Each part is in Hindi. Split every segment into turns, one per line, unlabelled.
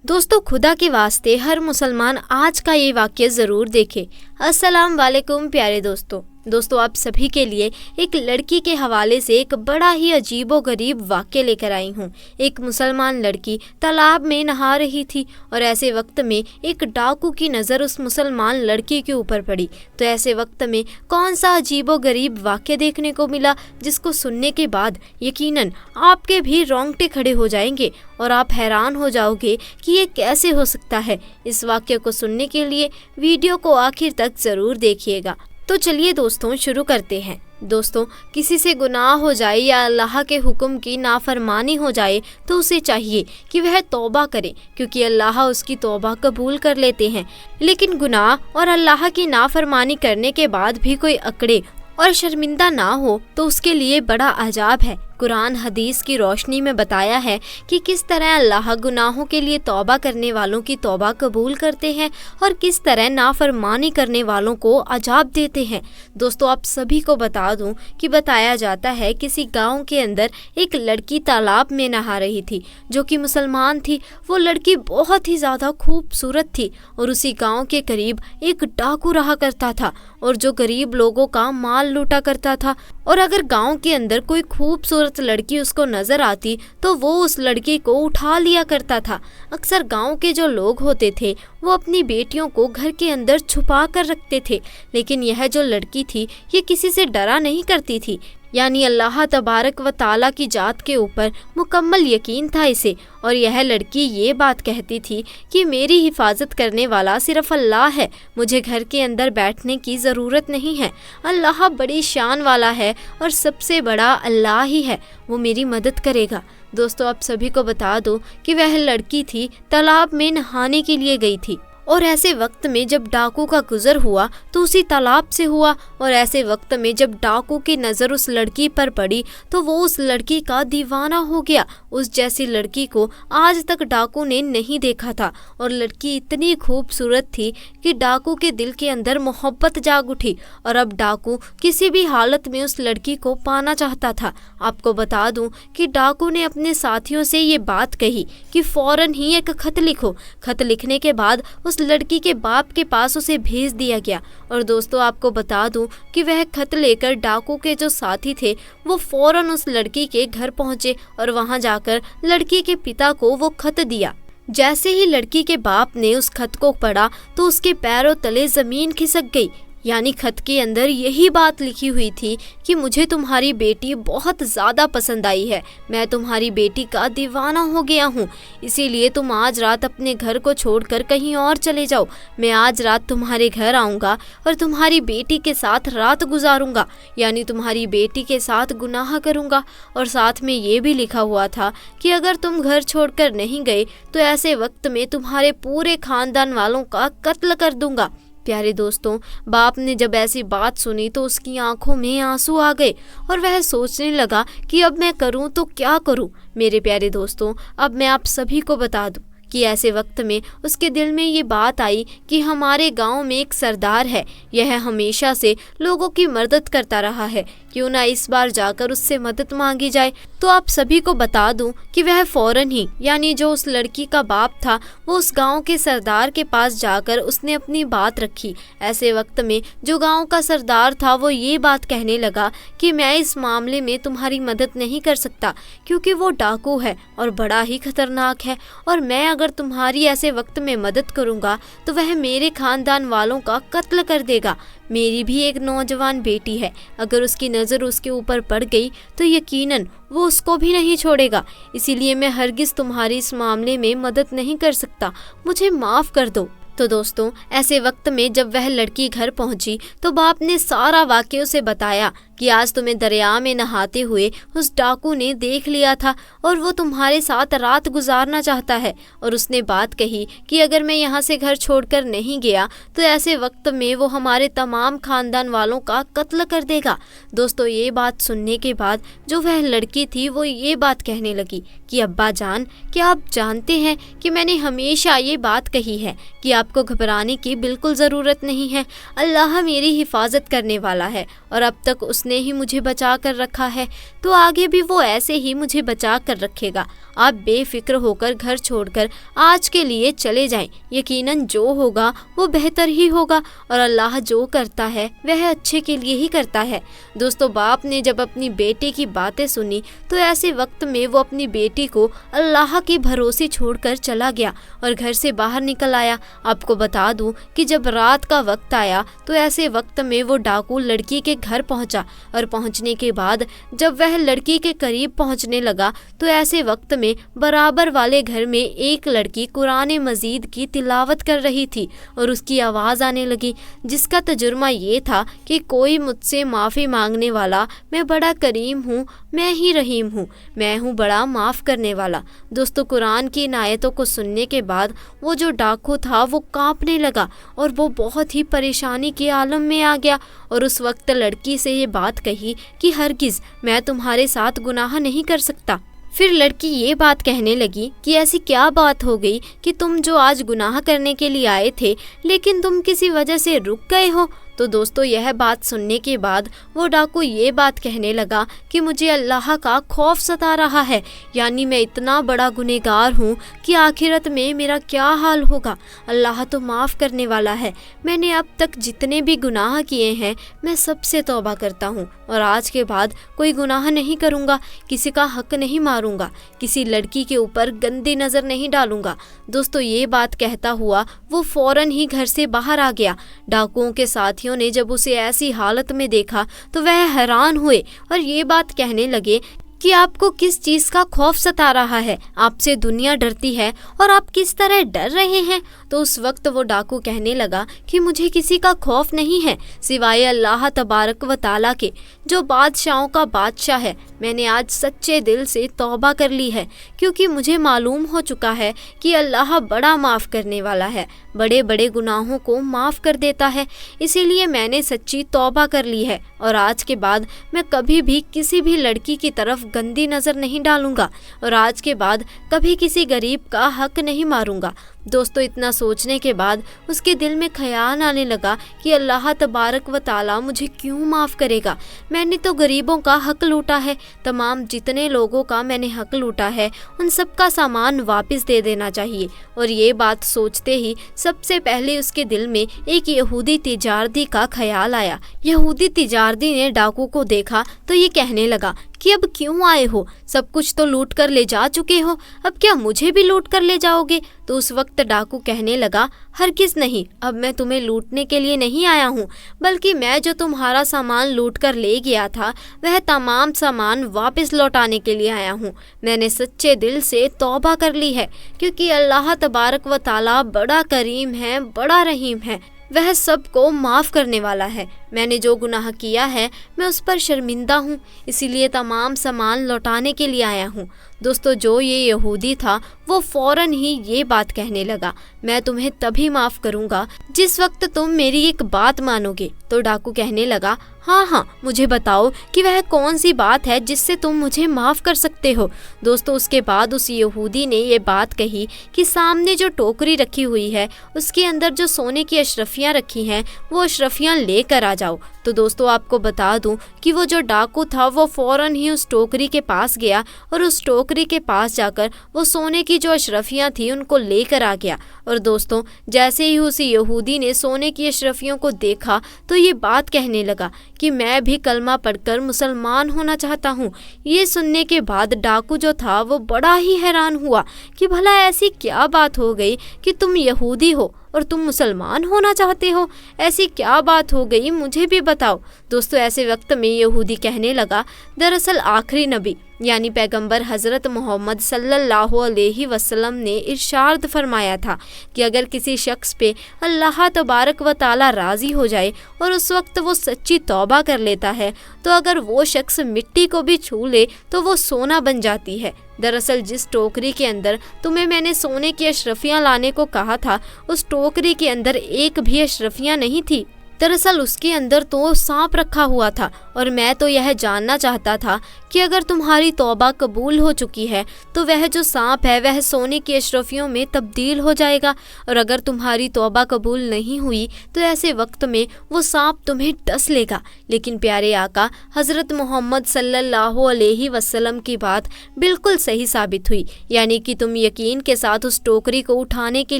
दोस्तों, खुदा के वास्ते हर मुसलमान आज का ये वाक्य ज़रूर देखे। अस्सलाम वालेकुम प्यारे दोस्तों, आप सभी के लिए एक लड़की के हवाले से एक बड़ा ही अजीबो गरीब वाक्य लेकर आई हूँ। एक मुसलमान लड़की तालाब में नहा रही थी और ऐसे वक्त में एक डाकू की नज़र उस मुसलमान लड़की के ऊपर पड़ी। तो ऐसे वक्त में कौन सा अजीबो गरीब वाक्य देखने को मिला जिसको सुनने के बाद यकीनन आपके भी रोंगटे खड़े हो जाएंगे और आप हैरान हो जाओगे कि ये कैसे हो सकता है। इस वाक्य को सुनने के लिए वीडियो को आखिर तक ज़रूर देखिएगा। तो चलिए दोस्तों, शुरू करते हैं। दोस्तों, किसी से गुनाह हो जाए या अल्लाह के हुक्म की नाफरमानी हो जाए तो उसे चाहिए कि वह तौबा करे, क्योंकि अल्लाह उसकी तौबा कबूल कर लेते हैं। लेकिन गुनाह और अल्लाह की नाफरमानी करने के बाद भी कोई अकड़े और शर्मिंदा ना हो तो उसके लिए बड़ा अजाब है। कुरान हदीस की रोशनी में बताया है कि किस तरह अल्लाह गुनाहों के लिए तौबा करने वालों की तौबा कबूल करते हैं और किस तरह नाफरमानी करने वालों को अजाब देते हैं। दोस्तों, आप सभी को बता दूं कि बताया जाता है किसी गांव के अंदर एक लड़की तालाब में नहा रही थी जो कि मुसलमान थी। वो लड़की बहुत ही ज़्यादा खूबसूरत थी और उसी गाँव के करीब एक डाकू रहा करता था और जो गरीब लोगों का माल लूटा करता था। और अगर गांव के अंदर कोई खूबसूरत लड़की उसको नजर आती तो वो उस लड़की को उठा लिया करता था। अक्सर गांव के जो लोग होते थे वो अपनी बेटियों को घर के अंदर छुपा कर रखते थे, लेकिन यह जो लड़की थी ये किसी से डरा नहीं करती थी। यानी अल्लाह तबारक व ताला की जात के ऊपर मुकम्मल यकीन था इसे। और यह लड़की ये बात कहती थी कि मेरी हिफाजत करने वाला सिर्फ अल्लाह है, मुझे घर के अंदर बैठने की ज़रूरत नहीं है। अल्लाह बड़ी शान वाला है और सबसे बड़ा अल्लाह ही है, वो मेरी मदद करेगा। दोस्तों, आप सभी को बता दो कि वह लड़की थी तालाब में नहाने के लिए गई थी और ऐसे वक्त में जब डाकू का गुजर हुआ तो उसी तालाब से हुआ। और ऐसे वक्त में जब डाकू की नज़र उस लड़की पर पड़ी तो वो उस लड़की का दीवाना हो गया। उस जैसी लड़की को आज तक डाकू ने नहीं देखा था और लड़की इतनी खूबसूरत थी कि डाकू के दिल के अंदर मोहब्बत जाग उठी और अब डाकू किसी भी हालत में उस लड़की को पाना चाहता था। आपको बता दूं कि डाकू ने अपने साथियों से ये बात कही कि फ़ौरन ही एक खत लिखो। खत लिखने के बाद उस लड़की के बाप के पास उसे भेज दिया गया। और दोस्तों, आपको बता दूं कि वह खत लेकर डाकू के जो साथी थे वो फ़ौरन उस लड़की के घर पहुंचे और वहां जाकर लड़की के पिता को वो खत दिया। जैसे ही लड़की के बाप ने उस खत को पढ़ा तो उसके पैरों तले ज़मीन खिसक गई। यानी खत के अंदर यही बात लिखी हुई थी कि मुझे तुम्हारी बेटी बहुत ज़्यादा पसंद आई है, मैं तुम्हारी बेटी का दीवाना हो गया हूँ, इसीलिए तुम आज रात अपने घर को छोड़कर कहीं और चले जाओ। मैं आज रात तुम्हारे घर आऊँगा और तुम्हारी बेटी के साथ रात गुजारूँगा, यानी तुम्हारी बेटी के साथ गुनाह करूँगा। और साथ में ये भी लिखा हुआ था कि अगर तुम घर छोड़कर नहीं गए तो ऐसे वक्त में तुम्हारे पूरे ख़ानदान वालों का कत्ल कर दूँगा। प्यारे दोस्तों, बाप ने जब ऐसी बात सुनी तो उसकी आंखों में आंसू आ गए और वह सोचने लगा कि अब मैं करूं तो क्या करूं। मेरे प्यारे दोस्तों, अब मैं आप सभी को बता दूं कि ऐसे वक्त में उसके दिल में ये बात आई कि हमारे गांव में एक सरदार है, यह हमेशा से लोगों की मदद करता रहा है, क्यों ना इस बार जाकर उससे मदद मांगी जाए। तो आप सभी को बता दूं कि वह फ़ौरन ही, यानी जो उस लड़की का बाप था, वो उस गांव के सरदार के पास जाकर उसने अपनी बात रखी। ऐसे वक्त में जो गांव का सरदार था वो ये बात कहने लगा कि मैं इस मामले में तुम्हारी मदद नहीं कर सकता, क्योंकि वो डाकू है और बड़ा ही खतरनाक है, और मैं अगर तुम्हारी ऐसे वक्त में मदद करूंगा तो वह मेरे खानदान वालों का कत्ल कर देगा। मेरी भी एक नौजवान बेटी है, अगर उसकी नज़र उसके ऊपर पड़ गई तो यकीनन वो उसको भी नहीं छोड़ेगा, इसीलिए मैं हरगिज़ तुम्हारी इस मामले में मदद नहीं कर सकता, मुझे माफ़ कर दो। तो दोस्तों, ऐसे वक्त में जब वह लड़की घर पहुंची तो बाप ने सारा वाक़या उसे बताया कि आज तुम्हें दरिया में नहाते हुए उस डाकू ने देख लिया था और वो तुम्हारे साथ रात गुजारना चाहता है। और उसने बात कही कि अगर मैं यहाँ से घर छोड़कर नहीं गया तो ऐसे वक्त में वो हमारे तमाम खानदान वालों का कत्ल कर देगा। दोस्तों, ये बात सुनने के बाद जो वह लड़की थी वो ये बात कहने लगी कि अब्बा जान, क्या आप जानते हैं कि मैंने हमेशा ये बात कही है कि आपको घबराने की बिल्कुल ज़रूरत नहीं है, अल्लाह मेरी हिफाजत करने वाला है और अब तक उसने ही मुझे बचा कर रखा है, तो आगे भी वो ऐसे ही मुझे बचा कर रखेगा। आप बेफिक्र होकर घर छोड़कर आज के लिए चले जाएं। यकीनन जो होगा वो बेहतर ही होगा और अल्लाह जो करता है वह अच्छे के लिए ही करता है। दोस्तों, बाप ने जब अपनी बेटे की बातें सुनी तो ऐसे वक्त में वो अपनी बेटी को अल्लाह के भरोसे छोड़कर चला गया और घर से बाहर निकल आया। आपको बता दूं कि जब रात का वक्त आया तो ऐसे वक्त में वो डाकू लड़की के घर पहुंचा और पहुंचने के बाद जब वह लड़की के करीब पहुंचने लगा तो ऐसे वक्त में बराबर वाले घर में एक लड़की कुरान मजीद की तिलावत कर रही थी और उसकी आवाज़ आने लगी, जिसका तजुर्मा ये था कि कोई मुझसे माफ़ी मांगने वाला, मैं बड़ा करीम हूँ, मैं ही रहीम हूँ, मैं हूँ बड़ा माफ़ करने वाला। दोस्तों, कुरान की इन आयतों को सुनने के बाद वो जो डाकू था वो कांपने लगा और वो बहुत ही परेशानी के आलम में आ गया और उस वक्त लड़की से ये बात कही कि हरगिज़ मैं तुम्हारे साथ गुनाह नहीं कर सकता। फिर लड़की ये बात कहने लगी कि ऐसी क्या बात हो गई कि तुम जो आज गुनाह करने के लिए आए थे लेकिन तुम किसी वजह से रुक गए हो। तो दोस्तों, यह बात सुनने के बाद वो डाकू ये बात कहने लगा कि मुझे अल्लाह का खौफ सता रहा है, यानी मैं इतना बड़ा गुनहगार हूँ कि आखिरत में मेरा क्या हाल होगा। अल्लाह तो माफ़ करने वाला है। मैंने अब तक जितने भी गुनाह किए हैं मैं सबसे तौबा करता हूँ और आज के बाद कोई गुनाह नहीं करूँगा, किसी का हक नहीं मारूँगा, किसी लड़की के ऊपर गंदी नज़र नहीं डालूँगा। दोस्तों, ये बात कहता हुआ वो फ़ौरन ही घर से बाहर आ गया। डाकुओं के साथियों ने जब उसे ऐसी हालत में देखा तो वह हैरान हुए और ये बात कहने लगे कि आपको किस चीज़ का खौफ सता रहा है, आपसे दुनिया डरती है और आप किस तरह डर रहे हैं। तो उस वक्त वो डाकू कहने लगा कि मुझे किसी का खौफ नहीं है सिवाय अल्लाह तबारक व ताला के, जो बादशाहों का बादशाह है। मैंने आज सच्चे दिल से तौबा कर ली है क्योंकि मुझे मालूम हो चुका है कि अल्लाह बड़ा माफ़ करने वाला है, बड़े बड़े गुनाहों को माफ़ कर देता है। इसीलिए मैंने सच्ची तौबा कर ली है और आज के बाद मैं कभी भी किसी भी लड़की की तरफ गंदी नज़र नहीं डालूंगा और आज के बाद कभी किसी गरीब का हक नहीं मारूंगा। दोस्तों, इतना सोचने के बाद उसके दिल में ख्याल आने लगा कि अल्लाह तबारक व ताला मुझे क्यों माफ़ करेगा। मैंने तो गरीबों का हक लूटा है, तमाम जितने लोगों का मैंने हक लूटा है उन सब का सामान वापस दे देना चाहिए। और ये बात सोचते ही सबसे पहले उसके दिल में एक यहूदी तिजारती का ख्याल आया। यहूदी तिजारती ने डाकू को देखा तो ये कहने लगा कि अब क्यों आए हो, सब कुछ तो लूट कर ले जा चुके हो, अब क्या मुझे भी लूट कर ले जाओगे। तो उस वक्त डाकू कहने लगा, हरगिज़ नहीं, अब मैं तुम्हें लूटने के लिए नहीं आया हूँ, बल्कि मैं जो तुम्हारा सामान लूट कर ले गया था वह तमाम सामान वापस लौटाने के लिए आया हूँ। मैंने सच्चे दिल से तौबा कर ली है क्योंकि अल्लाह तबारक व ताला बड़ा करीम है, बड़ा रहीम है, वह सबको माफ़ करने वाला है। मैंने जो गुनाह किया है मैं उस पर शर्मिंदा हूँ, इसीलिए तमाम सामान लौटाने के लिए आया हूँ। दोस्तों, जो ये यहूदी था वो फ़ौरन ही ये बात कहने लगा, मैं तुम्हें तभी माफ़ करूँगा जिस वक्त तुम मेरी एक बात मानोगे। तो डाकू कहने लगा, हाँ हाँ, मुझे बताओ कि वह कौन सी बात है जिससे तुम मुझे माफ़ कर सकते हो। दोस्तों, उसके बाद उस यहूदी ने ये बात कही कि सामने जो टोकरी रखी हुई है उसके अंदर जो सोने की अशरफियाँ रखी हैं वो अशरफियाँ लेकर आ जाओ। तो दोस्तों, आपको बता दूं कि वो जो डाकू था वो फ़ौरन ही उस टोकरी के पास गया और उस टोकरी के पास जाकर वो सोने की जो अशरफियाँ थी उनको लेकर आ गया। और दोस्तों, जैसे ही उस यहूदी ने सोने की अशरफियों को देखा तो ये बात कहने लगा कि मैं भी कलमा पढ़कर मुसलमान होना चाहता हूँ। ये सुनने के बाद डाकू जो था वो बड़ा ही हैरान हुआ कि भला ऐसी क्या बात हो गई कि तुम यहूदी हो और तुम मुसलमान होना चाहते हो, ऐसी क्या बात हो गई, मुझे भी बताओ। दोस्तों, ऐसे वक्त में यहूदी कहने लगा, दरअसल आखिरी नबी यानी पैगंबर हज़रत मोहम्मद सल्लल्लाहु अलैहि वसल्लम ने इरशाद फरमाया था कि अगर किसी शख्स पे अल्लाह तबारक व ताला राज़ी हो जाए और उस वक्त वो सच्ची तौबा कर लेता है तो अगर वो शख्स मिट्टी को भी छू ले तो वो सोना बन जाती है। दरअसल जिस टोकरी के अंदर तुम्हें मैंने सोने की अशरफियाँ लाने को कहा था उस टोकरी के अंदर एक भी अशरफियाँ नहीं थी। दरअसल उसके अंदर तो सांप रखा हुआ था और मैं तो यह जानना चाहता था कि अगर तुम्हारी तौबा कबूल हो चुकी है तो वह जो सांप है वह सोने की अशरफियों में तब्दील हो जाएगा, और अगर तुम्हारी तौबा कबूल नहीं हुई तो ऐसे वक्त में वो सांप तुम्हें डस लेगा। लेकिन प्यारे आका हज़रत मोहम्मद सल्लल्लाहु अलैहि वसल्लम की बात बिल्कुल सही साबित हुई, यानी कि तुम यकीन के साथ उस टोकरी को उठाने के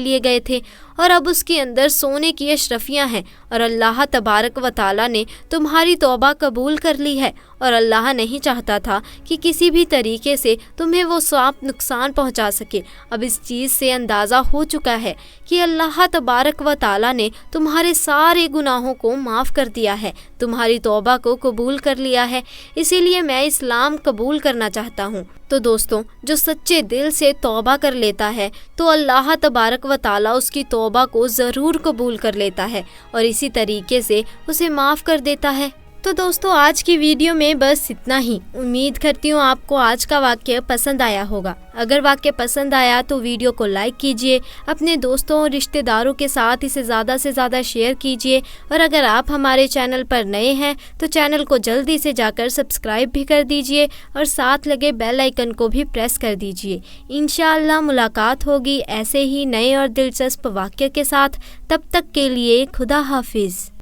लिए गए थे और अब उसके अंदर सोने की अशरफियाँ हैं, और अल्लाह तबारक व ताला ने तुम्हारी तौबा कबूल कर ली है, और अल्लाह नहीं चाहता था कि किसी भी तरीके से तुम्हें वो सांप नुकसान पहुंचा सके। अब इस चीज़ से अंदाज़ा हो चुका है कि अल्लाह तबारक व ताला ने तुम्हारे सारे गुनाहों को माफ़ कर दिया है, तुम्हारी तौबा को कबूल कर लिया है, इसीलिए मैं इस्लाम कबूल करना चाहता हूँ। तो दोस्तों, जो सच्चे दिल से तौबा कर लेता है तो अल्लाह तबारक व ताला उसकी तौबा को ज़रूर कबूल कर लेता है और इसी तरीके से उसे माफ़ कर देता है। तो दोस्तों, आज की वीडियो में बस इतना ही। उम्मीद करती हूँ आपको आज का वाक्य पसंद आया होगा। अगर वाक्य पसंद आया तो वीडियो को लाइक कीजिए, अपने दोस्तों और रिश्तेदारों के साथ इसे ज़्यादा से ज़्यादा शेयर कीजिए, और अगर आप हमारे चैनल पर नए हैं तो चैनल को जल्दी से जाकर सब्सक्राइब भी कर दीजिए और साथ लगे बेल आइकन को भी प्रेस कर दीजिए। इंशाअल्लाह मुलाकात होगी ऐसे ही नए और दिलचस्प वाक्य के साथ। तब तक के लिए खुदा हाफिज़।